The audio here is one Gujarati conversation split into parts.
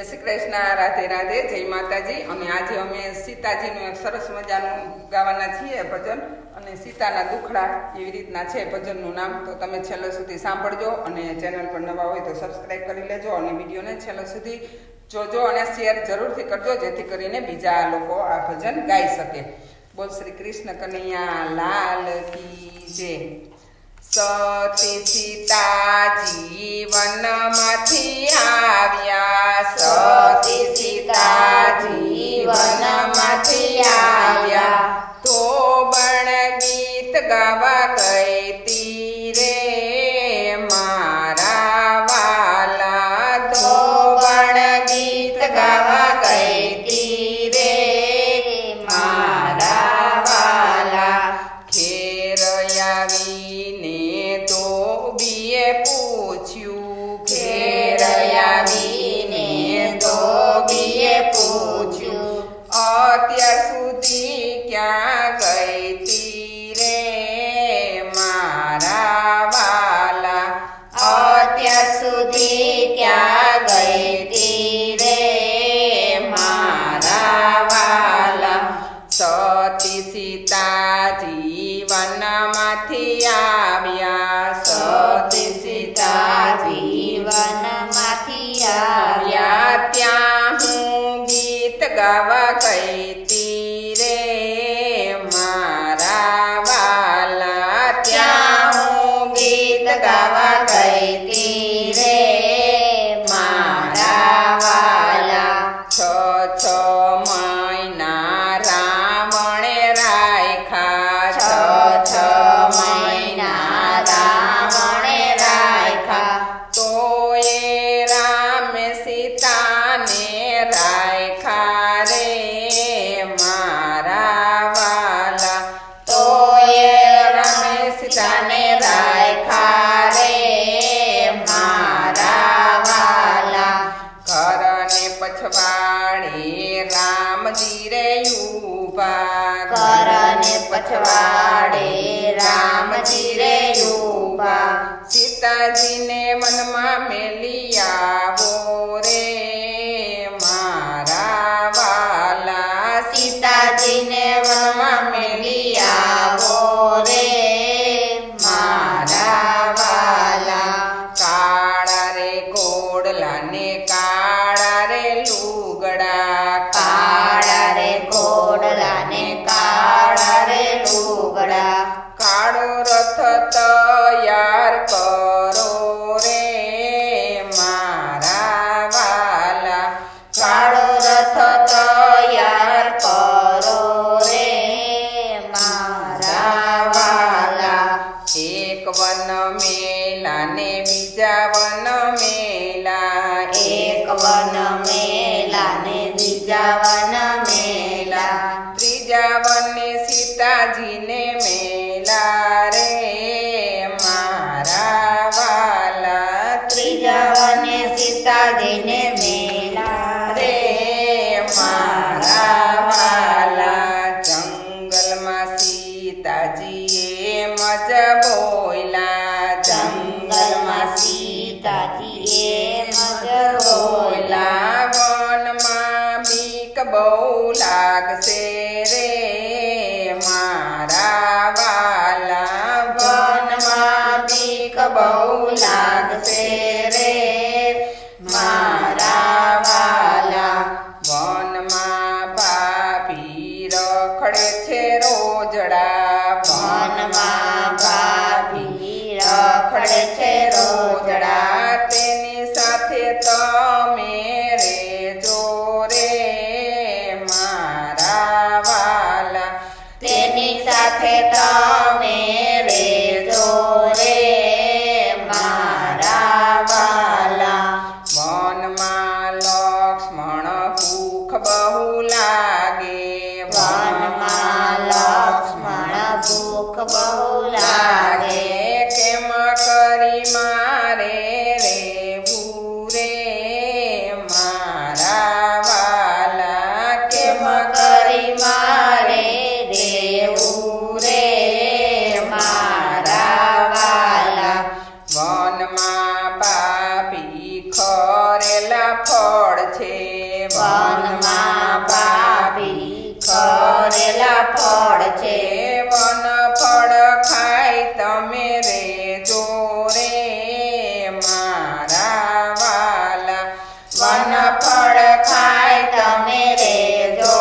જય શ્રી કૃષ્ણ, રાધે રાધે, જય માતાજી। અને આજે અમે સીતાજીનું એક સરસ મજાનું ગાવાના છીએ ભજન, અને સીતાના દુખડા એવી રીતના છે ભજનનું નામ। તો તમે છેલ્લે સુધી સાંભળજો, અને ચેનલ પર નવા હોય તો સબસ્ક્રાઈબ કરી લેજો, અને વિડીયોને છેલ્લે સુધી જોજો અને શેર જરૂરથી કરજો, જેથી કરીને બીજા લોકો આ ભજન ગાઈ શકે। બોલ શ્રી કૃષ્ણ કનૈયા લાલ કી જય। સતી સીતાજી વનમાંથી આવ્યા, સતી સીતાજી વનમાંથી આવ્યા, તો બણ ગીત ગાવા ગઈ તીરે મારા વાલા, તો બણ ગીત ગાવા ગઈ તીરે મારા વાલા। ઘેર આવીને ધોબીએ પૂછ્યું, ઘેર આવીને ધોબીએ પૂછ્યું, અત્યાર સુધી ક્યાં ગઈ તી રે મારા વાલા, અત્યાર સુધી ક્યાં ગઈ તી રે મારા વાલા। સતી સીતાજી વનમાંથી આવ્યા, સતી સીતાજી વનમાંથી આવ્યા, ત્યાં હું ગીત ગાવા ગઈ તી રે મારા વાલા, ત્યાં હું ગીત ગાવા ગઈ તી રે મારા વાલા। 6 મહિના રાવણે રાખ્યા, 6 મહિના રાવણે રાખ્યા, તો એ રામે સીતાને રાખ્યા રે મારા વાલા, તો એ રામે સીતાને રાખ્યા રે મારા વાલા। ઘરને પછવાડે રામજી રે ઊભા, ઘરને પછવાડે રામજી રે ઊભા, સીતાજીને વનમાં મેલી આવો રે મારા વાલા, સીતાજીને વનમાં મેલી આવો રે મારા વાલા। કાળા રે ઘોડલાને કાળા રે લુગડા, કાળા રે ઘોડલાને કાળા રે લુગડા, કાળો રથ તૈયાર કરો રે મારા વાલા, કાળો રથ તૈયાર કરો રે મારા વાલા। એક વન મેલા ને બીજા વન મેલા, એક વન મેલા ને બીજા વન મેલા, ત્રીજા વને સીતાજીને મેલા રે મારા વાલા, ત્રીજા વને સીતાજીને મેલા રે મારા વાલા। જંગલમાં સીતાજી એમ જ બોલ્યા, જંગલમાં સીતાજી એમ જ બોલ્યા, વનમાં બીક બહુ લાગશે રે મારા વાલા, વનમાં બીક બહુ લાગશે રે મારા વાલા। વનમાં ભાભી રખડે છે રોજડા, વનમાં ભાભી રખડે છે રોજડા, તેની સાથે તમે રેજો રે મારા વાલા, તેની સાથે તમે રેજો રે મારા વાલા। વનમાં લક્ષ્મણ ભૂખ બહુ લાગે, વનમાં લક્ષ્મણ ભૂખ બહુ લાગે, કેમ કરી મારે રેવું રે મારા વાલા, કેમ કરી મારે રેવું રે મારા વાલા। વનમાં ભાભી ખરેલા ફળ છે, વનમાં ભાભી ખરેલા ફળ છે. વન ફળ ખાઈ તમે રેજો રે મારા વાલા. વન ફળ ખાય તમે રેજો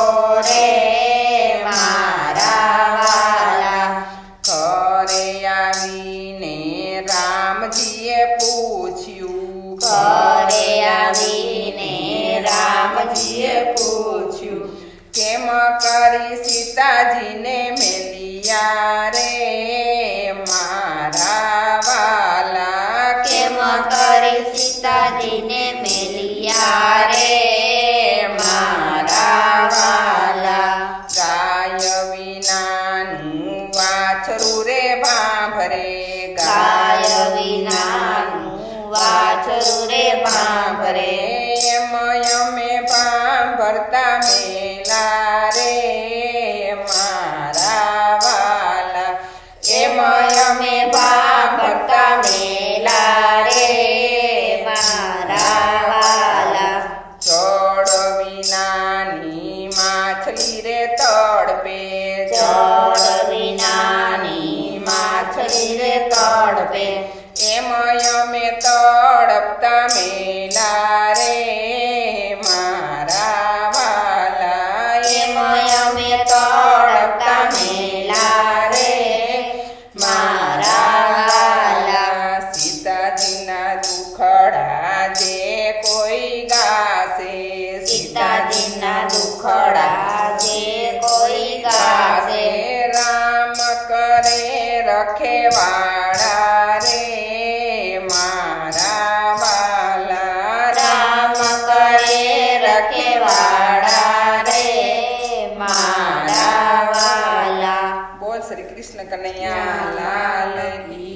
રે મારા વાલા. ઘરે આવીને રામજીએ પૂછ્યું. ઘરે આવીને રામજીએ પૂછ્યું. કેમ કરી સીતાજીને મેલિયા રે મારા વાલા. કેમ કરી સીતાજીને મેલિયા રે મારા વાલા. ગાય વિનાનું વાછરું રે ભાંભરે. ગાય વિનાનું વાછરું રે ભાંભરે. એમ અમે ભાંભરતા મેલા રે મારા વાલા. એમ અમે ભાંભરતા મેલા રે મારા વાલા. જળ વિનાની માછલી રે તડપે. જળ વિનાની માછલી રે તડપે. એમ અમે તડપતા મેલા રે મારા વાલા. એમ અમે તડપતા મેલા રે મારા વાલા. સીતાજીના દુખડા જે કોઈ ગાશે. સીતાજીના દુખડા જે કોઈ ગાશે. રામ કરે રખેવાળા રે મારા વાલા. રામ કરે રખેવાળા રે મારા વાલા. બોલ શ્રી કૃષ્ણ કનૈયા લાલ કી